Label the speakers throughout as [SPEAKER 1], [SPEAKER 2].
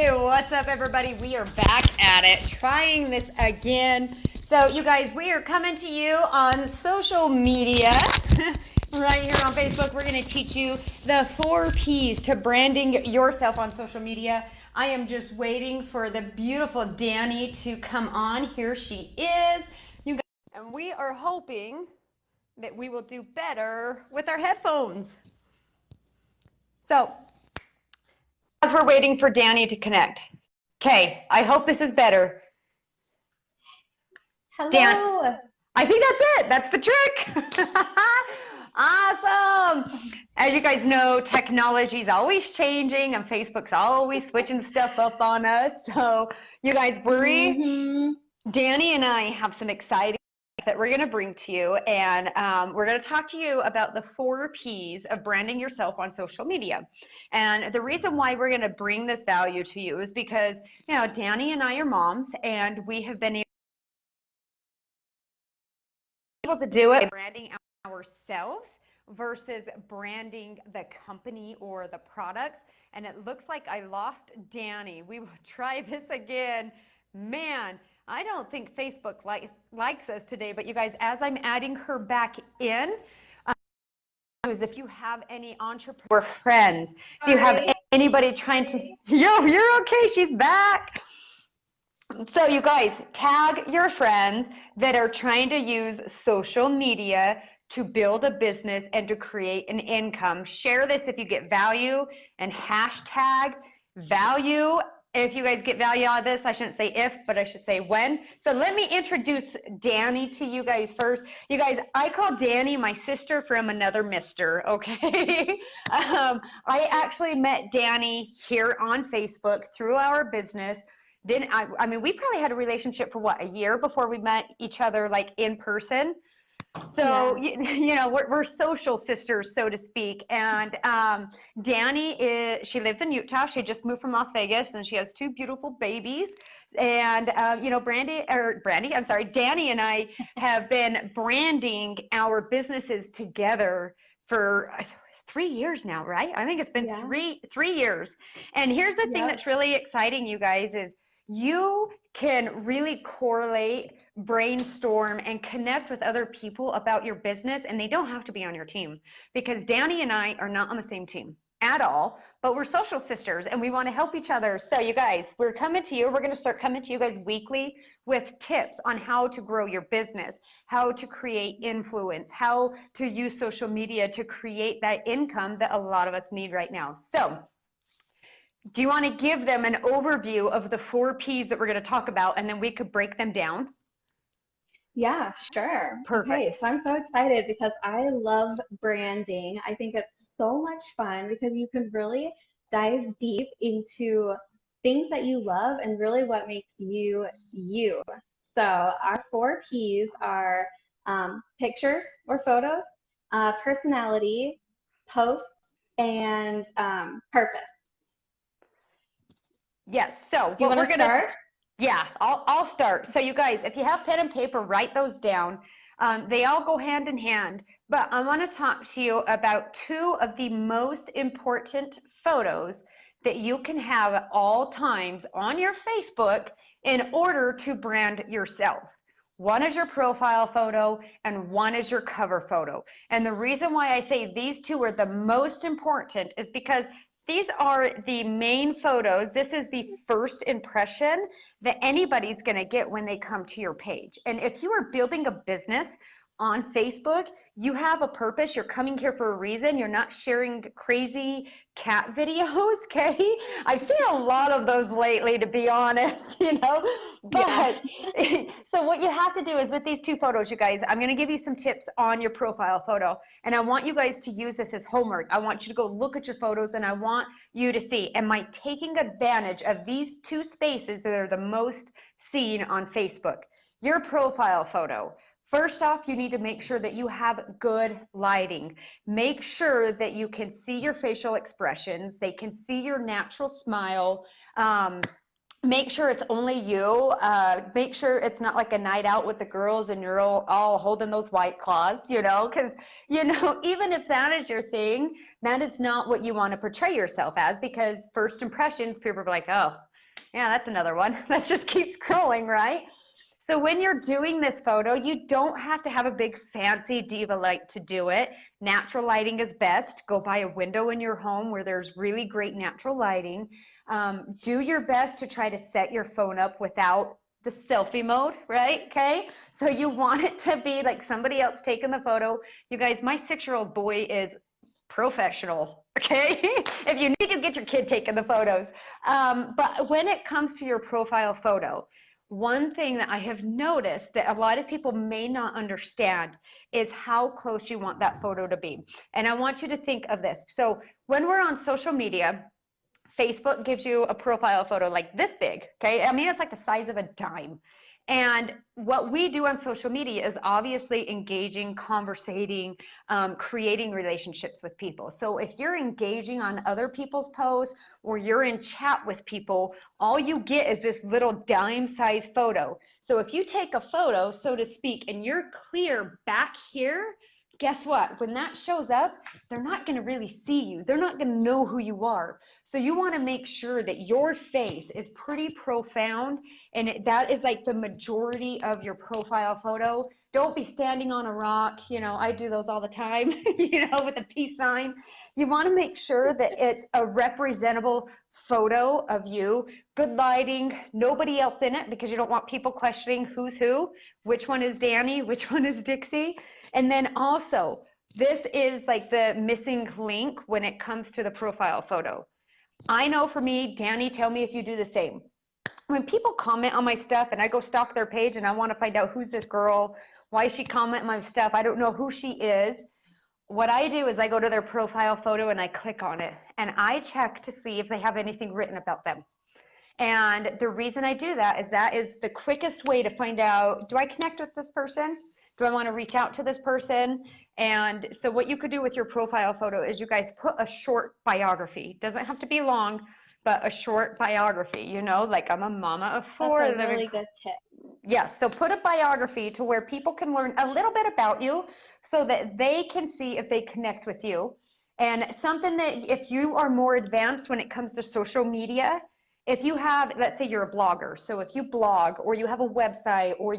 [SPEAKER 1] Hey, what's up, everybody? We are back at it, trying this again. So, you guys, we are coming to you on social media. Right here on Facebook, we're going to teach you the 4 P's to branding yourself on social media. I am just waiting for the beautiful Danny to come on. Here she is. You guys, and we are hoping that we will do better with our headphones. So, as we're waiting for Danny to connect. Okay, I hope this is better.
[SPEAKER 2] Hello.
[SPEAKER 1] Dan, I think that's it. That's the trick. Awesome. As you guys know, technology is always changing and Facebook's always switching stuff up on us. So you guys worry. Danny and I have some exciting that we're going to bring to you, and we're going to talk to you about the 4 P's of branding yourself on social media. And the reason why we're going to bring this value to you is because, you know, Danny and I are moms, and we have been able to do it by branding ourselves versus branding the company or the products. And it looks like I lost Danny. We will try this again. Man, I don't think Facebook likes us today, but you guys, as I'm adding her back in, if you have any entrepreneur friends, if you have anybody trying to, you're okay, she's back. So you guys, tag your friends that are trying to use social media to build a business and to create an income. Share this if you get value, and hashtag value. If you guys get value out of this, I shouldn't say if, but I should say when. So let me introduce Danny to you guys first. You guys, I call Danny my sister from another mister, okay? I actually met Danny here on Facebook through our business. I mean, we probably had a relationship for what, a year before we met each other like in person. So, yeah. you know, we're social sisters, so to speak. And Danny she lives in Utah. She just moved from Las Vegas, and she has 2 beautiful babies. And, you know, Danny and I have been branding our businesses together for 3 years now, right? I think it's been three years. And here's the thing that's really exciting, you guys, is you can really correlate, brainstorm, and connect with other people about your business, and they don't have to be on your team, because Danny and I are not on the same team at all, but we're social sisters and we want to help each other. So you guys, we're coming to you. We're going to start coming to you guys weekly with tips on how to grow your business, how to create influence, how to use social media to create that income that a lot of us need right now. So do you want to give them an overview of the 4 P's that we're going to talk about, and then we could break them down?
[SPEAKER 2] Yeah, sure.
[SPEAKER 1] Perfect.
[SPEAKER 2] Okay, so I'm so excited because I love branding. I think it's so much fun because you can really dive deep into things that you love and really what makes you you. So our 4 P's are pictures or photos, personality, posts, and purpose.
[SPEAKER 1] Yes. So
[SPEAKER 2] Do you want to start?
[SPEAKER 1] Yeah, I'll start. So you guys, if you have pen and paper, write those down. They all go hand in hand, but I want to talk to you about 2 of the most important photos that you can have at all times on your Facebook in order to brand yourself. One is your profile photo and one is your cover photo. And the reason why I say these 2 are the most important is because these are the main photos. This is the first impression that anybody's going to get when they come to your page. And if you are building a business on Facebook, you have a purpose. You're coming here for a reason. You're not sharing crazy cat videos, okay? I've seen a lot of those lately, to be honest, you know? But so what you have to do is with these 2 photos, you guys, I'm going to give you some tips on your profile photo. And I want you guys to use this as homework. I want you to go look at your photos, and I want you to see, am I taking advantage of these 2 spaces that are the most seen on Facebook? Your profile photo. First off, you need to make sure that you have good lighting. Make sure that you can see your facial expressions. They can see your natural smile. Make sure it's only you. Make sure it's not like a night out with the girls and you're all holding those White Claws, you know, because, you know, even if that is your thing, that is not what you want to portray yourself as, because first impressions, people are like, oh, Yeah, that's another one. Let's just keep scrolling, right? So when you're doing this photo, you don't have to have a big fancy diva light to do it. Natural lighting is best. Go by a window in your home where there's really great natural lighting. Do your best to try to set your phone up without the selfie mode, right? Okay. So you want it to be like somebody else taking the photo. You guys, my 6-year-old boy is professional. Okay. If you need to get your kid taking the photos. But when it comes to your profile photo, one thing that I have noticed that a lot of people may not understand is how close you want that photo to be. And I want you to think of this. So when we're on social media, Facebook gives you a profile photo like this big, okay? I mean, it's like the size of a dime. And what we do on social media is obviously engaging, conversating, creating relationships with people. So if you're engaging on other people's posts or you're in chat with people, all you get is this little dime-sized photo. So if you take a photo, so to speak, and you're clear back here, guess what? When that shows up, they're not going to really see you. They're not going to know who you are. So you want to make sure that your face is pretty profound, and that is like the majority of your profile photo. Don't be standing on a rock. You know, I do those all the time, you know, with a peace sign. You want to make sure that it's a representable photo of you. Good lighting, nobody else in it, because you don't want people questioning who's who, which one is Danny, which one is Dixie. And then also, this is like the missing link when it comes to the profile photo. I know for me, Danny, tell me if you do the same. When people comment on my stuff and I go stalk their page and I want to find out who's this girl, why is she commenting my stuff, I don't know who she is. What I do is I go to their profile photo and I click on it and I check to see if they have anything written about them. And the reason I do that is the quickest way to find out, do I connect with this person? Do I want to reach out to this person? And so what you could do with your profile photo is you guys put a short biography. It doesn't have to be long, but a short biography, you know, like I'm a mama of four.
[SPEAKER 2] That's a really good tip.
[SPEAKER 1] Yes, so put a biography to where people can learn a little bit about you so that they can see if they connect with you. And something that if you are more advanced when it comes to social media, if you have, let's say you're a blogger, so if you blog or you have a website or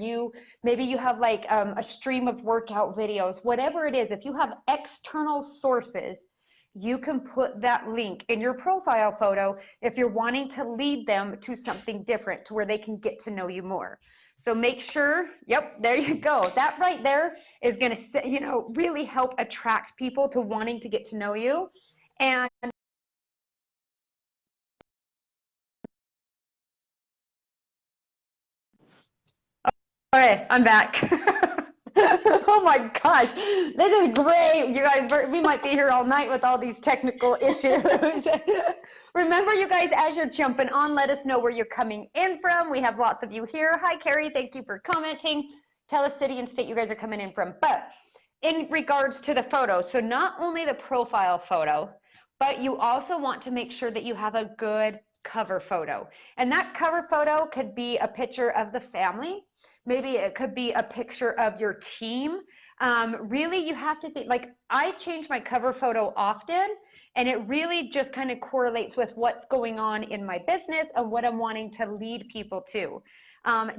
[SPEAKER 1] maybe you have like a stream of workout videos, whatever it is, if you have external sources, you can put that link in your profile photo if you're wanting to lead them to something different to where they can get to know you more. So make sure, yep, there you go. That right there is going to, you know, really help attract people to wanting to get to know you. And all right, I'm back. Oh my gosh, this is great. You guys, we might be here all night with all these technical issues. Remember, you guys, as you're jumping on, let us know where you're coming in from. We have lots of you here. Hi, Carrie. Thank you for commenting. Tell us city and state you guys are coming in from. But in regards to the photo, so not only the profile photo, but you also want to make sure that you have a good cover photo. And that cover photo could be a picture of the family. Maybe it could be a picture of your team. Really, you have to think, like I change my cover photo often, and it really just kind of correlates with what's going on in my business and what I'm wanting to lead people to.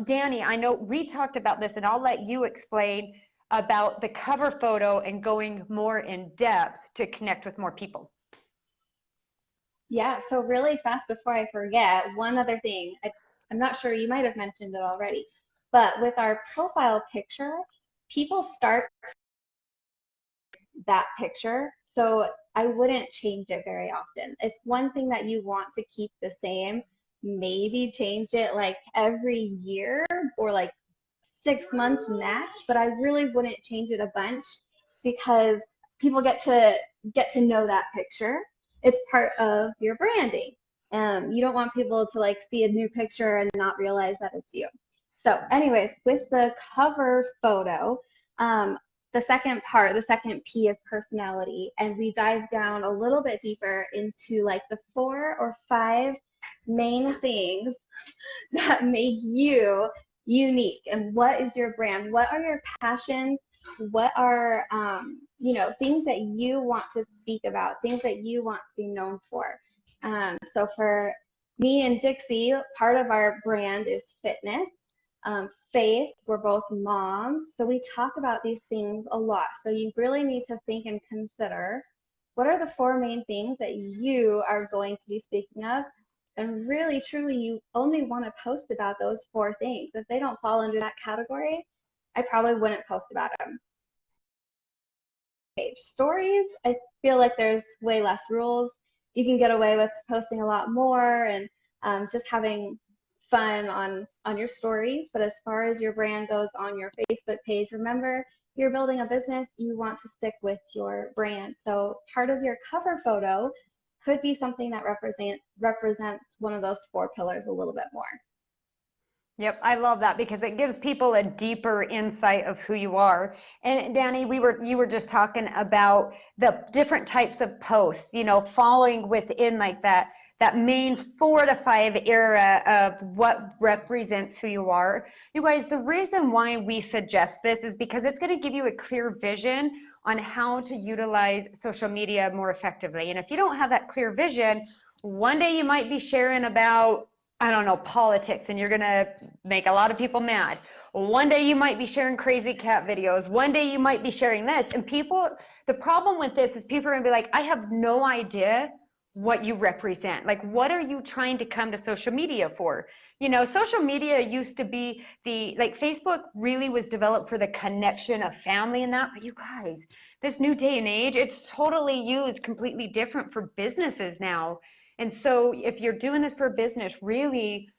[SPEAKER 1] Danny, I know we talked about this, and I'll let you explain about the cover photo and going more in depth to connect with more people.
[SPEAKER 2] Yeah, so really fast before I forget, one other thing. I'm not sure, you might have mentioned it already, but with our profile picture, people start that picture. So I wouldn't change it very often. It's one thing that you want to keep the same. Maybe change it like every year or like 6 months max, but I really wouldn't change it a bunch because people get to know that picture. It's part of your branding. You don't want people to like see a new picture and not realize that it's you. So anyways, with the cover photo, the second part, the second P is personality. And we dive down a little bit deeper into like the 4 or 5 main things that make you unique. And what is your brand? What are your passions? What are, things that you want to speak about, things that you want to be known for? So for Me and Dixie, part of our brand is fitness. Faith, we're both moms, so we talk about these things a lot. So you really need to think and consider what are the four main things that you are going to be speaking of. And really, truly, you only want to post about those four things. If they don't fall under that category, I probably wouldn't post about them. Page stories, I feel like there's way less rules. You can get away with posting a lot more and just having fun on your stories. But as far as your brand goes on your Facebook page, remember, you're building a business, you want to stick with your brand. So part of your cover photo could be something that represents one of those four pillars a little bit more.
[SPEAKER 1] Yep, I love that because it gives people a deeper insight of who you are. And Danny, you were just talking about the different types of posts, you know, falling within like that main 4 to 5 area of what represents who you are. You guys, the reason why we suggest this is because it's going to give you a clear vision on how to utilize social media more effectively. And if you don't have that clear vision, one day you might be sharing about, I don't know, politics, and you're gonna make a lot of people mad. One day you might be sharing crazy cat videos. One day you might be sharing this. And people, the problem with this is people are gonna be like, I have no idea what you represent. Like, what are you trying to come to social media for? You know, social media used to be like Facebook really was developed for the connection of family and that, but you guys, this new day and age, it's totally used completely different for businesses now. And so if you're doing this for business, really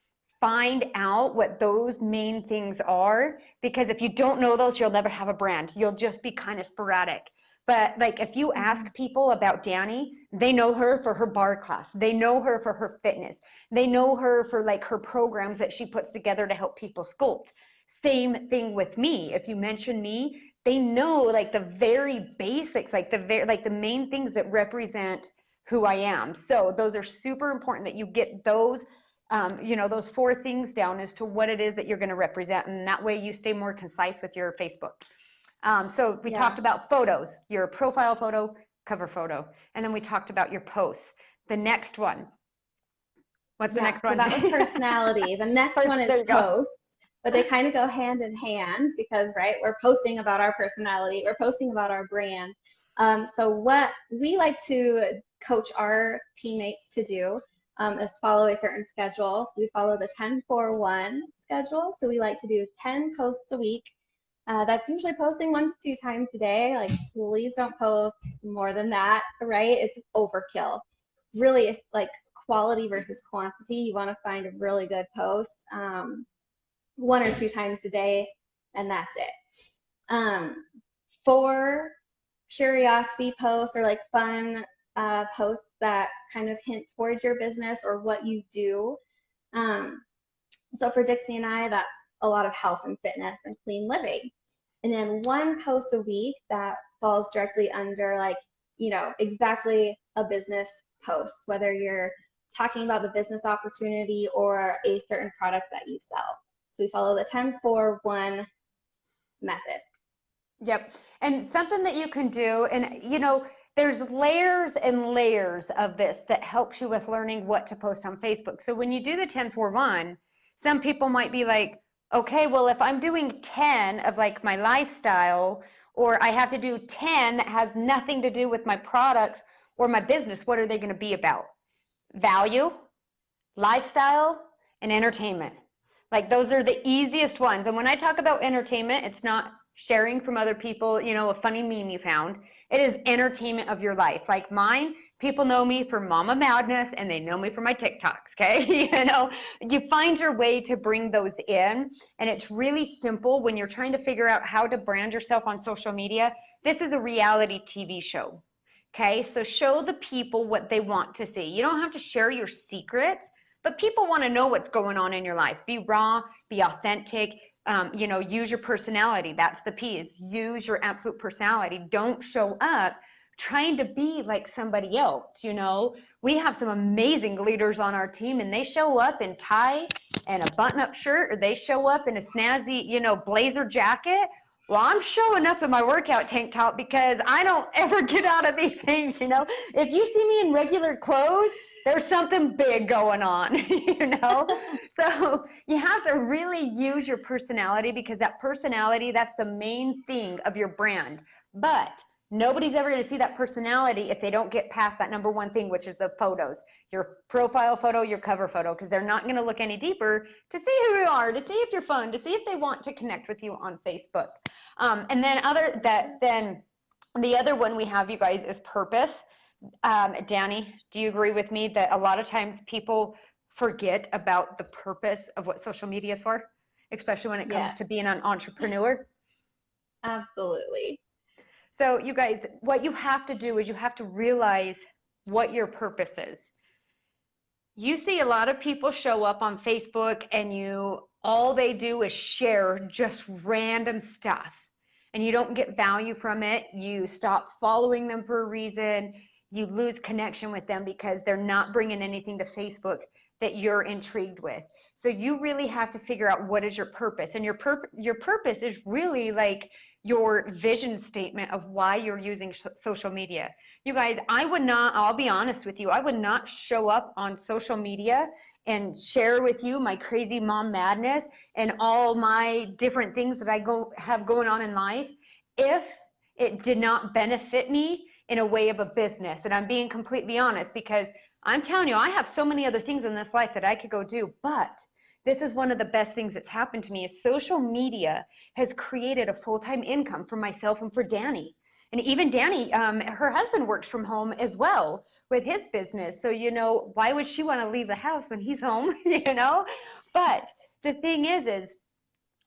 [SPEAKER 1] find out what those main things are, because if you don't know those, you'll never have a brand. You'll just be kind of sporadic. But like if you ask people about Danny, they know her for her bar class. They know her for her fitness. They know her for like her programs that she puts together to help people sculpt. Same thing with me. If you mention me, they know like the very basics, like the main things that represent who I am. So those are super important that you get those, you know, those 4 things down as to what it is that you're going to represent. And that way you stay more concise with your Facebook. So we talked about photos, your profile photo, cover photo, and then we talked about your posts. The next one, what's the next one?
[SPEAKER 2] So that was personality. The next one is posts, but they kind of go hand in hand because, right, we're posting about our personality, we're posting about our brand. So what we like to coach our teammates to do is follow a certain schedule. We follow the 10-4-1 schedule. So we like to do 10 posts a week. That's usually posting 1 to 2 times a day. Like, please don't post more than that, right? It's overkill. Really, if, like, quality versus quantity, you want to find a really good post 1 or 2 times a day, and that's it. For curiosity posts or like fun posts that kind of hint towards your business or what you do. So for Dixie and I, that's a lot of health and fitness and clean living. And then 1 post a week that falls directly under, like, you know, exactly a business post, whether you're talking about the business opportunity or a certain product that you sell. So we follow the 10-4-1 method.
[SPEAKER 1] Yep. And something that you can do, and you know, there's layers and layers of this that helps you with learning what to post on Facebook. So when you do the 10-4-1, some people might be like, okay, well, if I'm doing 10 of like my lifestyle, or I have to do 10 that has nothing to do with my products or my business, what are they going to be about? Value, lifestyle, and entertainment. Like those are the easiest ones. And when I talk about entertainment, it's not sharing from other people, you know, a funny meme you found. It is entertainment of your life. Like mine, people know me for Mama Madness and they know me for my TikToks, okay? You know, you find your way to bring those in, and it's really simple when you're trying to figure out how to brand yourself on social media. This is a reality TV show, okay? So show the people what they want to see. You don't have to share your secrets, but people want to know what's going on in your life. Be raw, be authentic, you know, use your personality. That's the P, is use your absolute personality. Don't show up trying to be like somebody else. You know, we have some amazing leaders on our team, and they show up in tie and a button-up shirt, or they show up in a snazzy, you know, blazer jacket. Well, I'm showing up in my workout tank top because I don't ever get out of these things, you know. If you see me in regular clothes, there's something big going on, you know? So you have to really use your personality, because that personality, that's the main thing of your brand. But nobody's ever going to see that personality if they don't get past that number one thing, which is the photos, your profile photo, your cover photo, because they're not going to look any deeper to see who you are, to see if you're fun, to see if they want to connect with you on Facebook. And then then the other one we have, you guys, is purpose. Danny, do you agree with me that a lot of times people forget about the purpose of what social media is for, especially when it comes
[SPEAKER 2] Yes,
[SPEAKER 1] to being an entrepreneur?
[SPEAKER 2] absolutely.
[SPEAKER 1] So you guys, what you have to do is you have to realize what your purpose is. You see a lot of people show up on Facebook and all they do is share just random stuff, and you don't get value from it. You stop following them for a reason. You lose connection with them because they're not bringing anything to Facebook that you're intrigued with. So you really have to figure out what is your purpose, and your purpose is really like your vision statement of why you're using social media. You guys, I'll be honest with you, I would not show up on social media and share with you my crazy mom madness and all my different things that I have going on in life if it did not benefit me in a way of a business. And I'm being completely honest, because I'm telling you, I have so many other things in this life that I could go do, but this is one of the best things that's happened to me is social media has created a full-time income for myself and for Danny. And even Danny, her husband works from home as well with his business. So, why would she want to leave the house when he's home, But the thing is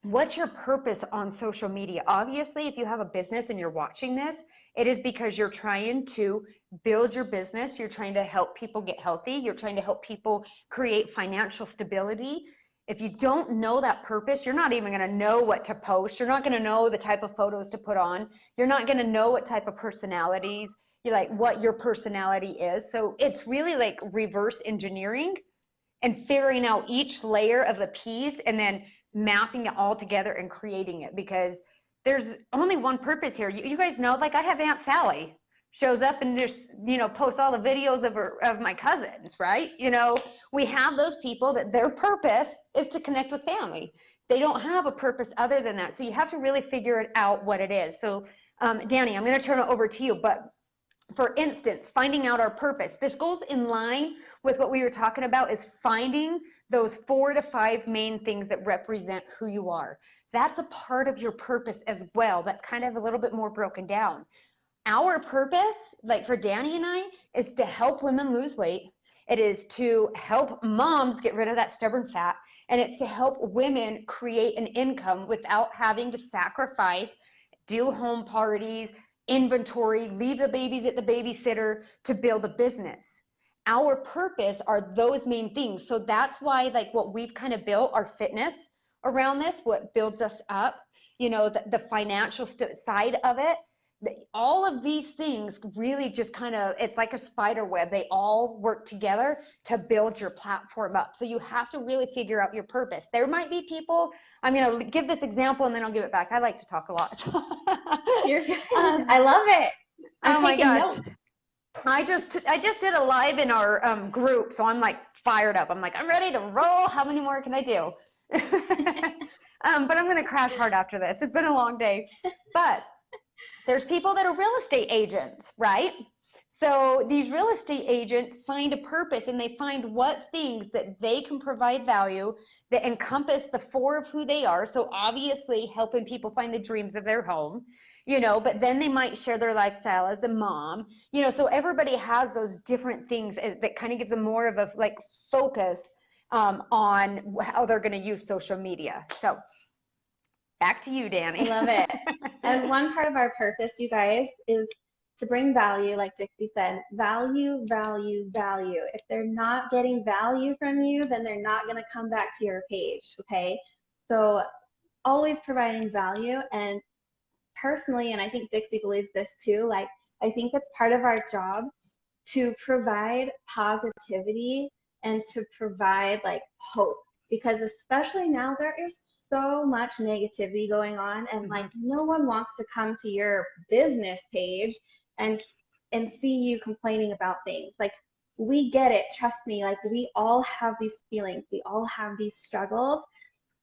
[SPEAKER 1] what's your purpose on social media? Obviously, if you have a business and you're watching this, it is because you're trying to build your business. You're trying to help people get healthy. You're trying to help people create financial stability. If you don't know that purpose, you're not even going to know what to post. You're not going to know the type of photos to put on. You're not going to know what type of personalities, what your personality is. So it's really like reverse engineering and figuring out each layer of the piece and then mapping it all together and creating it, because there's only one purpose here. You guys know, like, I have Aunt Sally shows up and just, posts all the videos of my cousins, right? We have those people that their purpose is to connect with family. They don't have a purpose other than that. So you have to really figure it out what it is. So Danny, I'm going to turn it over to you, but for instance, finding out our purpose. This goes in line with what we were talking about, is finding those 4 to 5 main things that represent who you are. That's a part of your purpose as well. That's kind of a little bit more broken down. Our purpose, like for Danny and I, is to help women lose weight. It is to help moms get rid of that stubborn fat. And it's to help women create an income without having to sacrifice, do home parties, inventory, leave the babies at the babysitter to build a business. Our purpose are those main things. So that's why, like, what we've kind of built our fitness around this, what builds us up, the financial side of it. All of these things really just kind of, it's like a spider web. They all work together to build your platform up. So you have to really figure out your purpose. There might be people, I'm going to give this example and then I'll give it back. I like to talk a lot.
[SPEAKER 2] You're good. I love it. I'm
[SPEAKER 1] my
[SPEAKER 2] taking
[SPEAKER 1] gosh.
[SPEAKER 2] notes.
[SPEAKER 1] I just did a live in our group, so I'm like fired up. I'm like, I'm ready to roll. How many more can I do? But I'm going to crash hard after this. It's been a long day. But there's people that are real estate agents, right? So these real estate agents find a purpose, and they find what things that they can provide value that encompass the 4 of who they are. So obviously helping people find the dreams of their home, but then they might share their lifestyle as a mom, so everybody has those different things that kind of gives them more of a like focus on how they're going to use social media. So back to you, Danny.
[SPEAKER 2] I love it. And one part of our purpose, you guys, is to bring value, like Dixie said, value, value, value. If they're not getting value from you, then they're not going to come back to your page, okay? So always providing value. And personally, and I think Dixie believes this too, like, I think it's part of our job to provide positivity and to provide like hope, because especially now there is so much negativity going on, and like no one wants to come to your business page and see you complaining about things. Like, we get it. Trust me. Like we all have these feelings. We all have these struggles.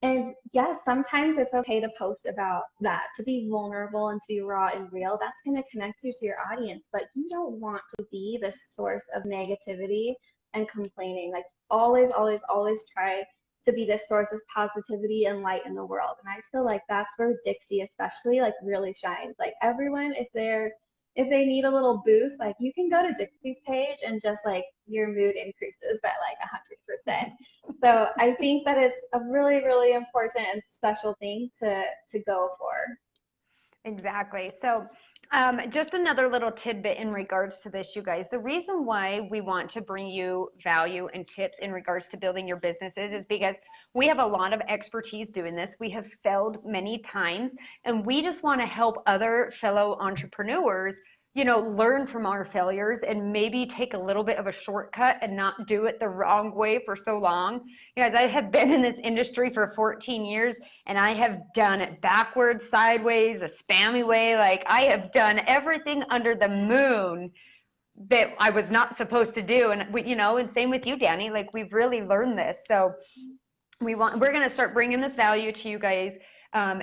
[SPEAKER 2] And yes, sometimes it's okay to post about that, to be vulnerable and to be raw and real. That's going to connect you to your audience, but you don't want to be the source of negativity and complaining. Like always, always, always try to be the source of positivity and light in the world. And I feel like that's where Dixie especially like really shines. Like everyone, if they need a little boost, like you can go to Dixie's page and just like your mood increases by like 100%. So I think that it's a really, really important and special thing to go for.
[SPEAKER 1] Exactly. So, just another little tidbit in regards to this, you guys. The reason why we want to bring you value and tips in regards to building your businesses is because we have a lot of expertise doing this. We have failed many times, and we just want to help other fellow entrepreneurs, learn from our failures and maybe take a little bit of a shortcut and not do it the wrong way for so long. Guys, I have been in this industry for 14 years and I have done it backwards, sideways, a spammy way. Like I have done everything under the moon that I was not supposed to do. And and same with you, Danny, like we've really learned this. So we're going to start bringing this value to you guys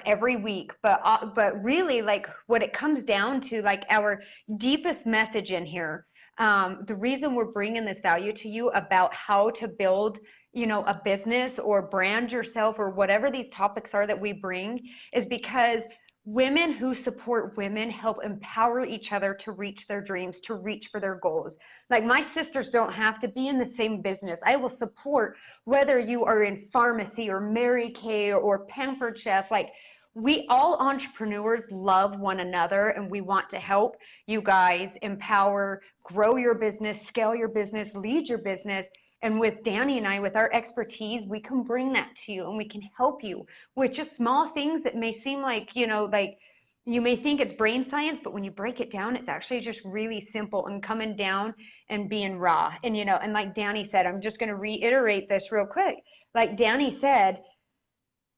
[SPEAKER 1] every week, but really like what it comes down to, like our deepest message in here, the reason we're bringing this value to you about how to build a business or brand yourself or whatever these topics are that we bring is because women who support women help empower each other to reach their dreams, to reach for their goals. Like my sisters don't have to be in the same business. I will support whether you are in pharmacy or Mary Kay or Pampered Chef. Like we all entrepreneurs love one another and we want to help you guys empower, grow your business, scale your business, lead your business. And with Danny and I, with our expertise, we can bring that to you and we can help you with just small things that may seem like, like you may think it's brain science, but when you break it down, it's actually just really simple and coming down and being raw. And, and like Danny said, I'm just going to reiterate this real quick. Like Danny said,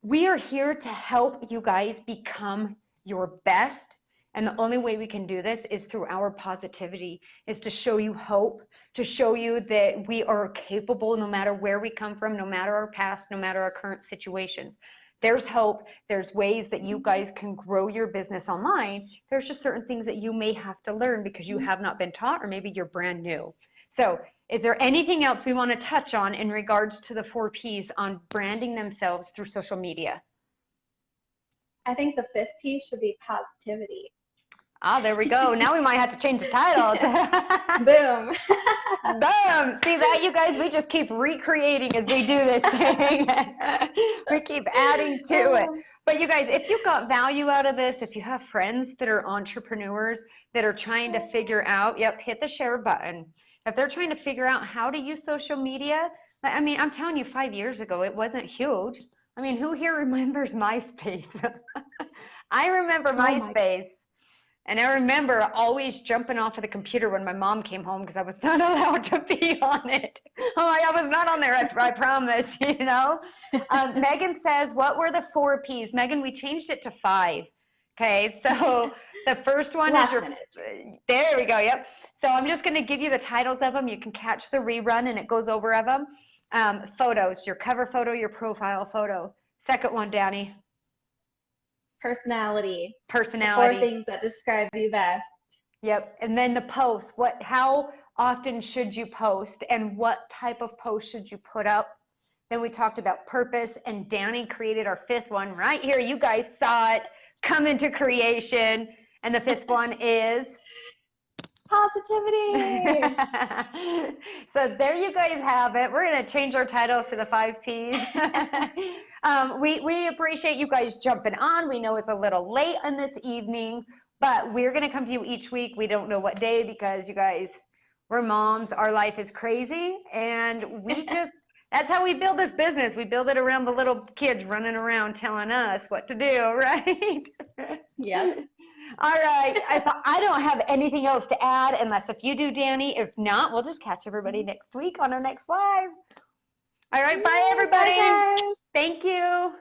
[SPEAKER 1] we are here to help you guys become your best. And the only way we can do this is through our positivity, is to show you hope, to show you that we are capable no matter where we come from, no matter our past, no matter our current situations. There's hope. There's ways that you guys can grow your business online. There's just certain things that you may have to learn because you have not been taught, or maybe you're brand new. So is there anything else we want to touch on in regards to the 4 Ps on branding themselves through social media?
[SPEAKER 2] I think the 5th P should be positivity.
[SPEAKER 1] Ah, there we go. Now we might have to change the title.
[SPEAKER 2] Boom.
[SPEAKER 1] Boom. See that, you guys? We just keep recreating as we do this thing. We keep adding to it. But you guys, if you got value out of this, if you have friends that are entrepreneurs that are trying to figure out, hit the share button. If they're trying to figure out how to use social media, I mean, I'm telling you, 5 years ago, it wasn't huge. I mean, who here remembers MySpace? I remember MySpace. And I remember always jumping off of the computer when my mom came home because I was not allowed to be on it. I was not on there, I promise, Megan says, what were the 4 Ps? Megan, we changed it to 5. Okay, so the first one is there we go, yep. So I'm just going to give you the titles of them. You can catch the rerun and it goes over of them. Photos, your cover photo, your profile photo. Second one, Danny.
[SPEAKER 2] Personality.
[SPEAKER 1] Personality.
[SPEAKER 2] The 4 things that describe you best.
[SPEAKER 1] Yep. And then the post. How often should you post and what type of post should you put up? Then we talked about purpose, and Danny created our 5th one right here. You guys saw it come into creation. And the 5th one is
[SPEAKER 2] positivity.
[SPEAKER 1] So there you guys have it. We're going to change our titles to the 5 Ps. We appreciate you guys jumping on. We know it's a little late on this evening, but we're going to come to you each week. We don't know what day because you guys, we're moms. Our life is crazy, and we just that's how we build this business. We build it around the little kids running around telling us what to do, right?
[SPEAKER 2] Yep.
[SPEAKER 1] All right. I don't have anything else to add unless if you do, Danny. If not, we'll just catch everybody next week on our next live. All right. Bye, everybody.
[SPEAKER 2] Bye, guys.
[SPEAKER 1] Thank you.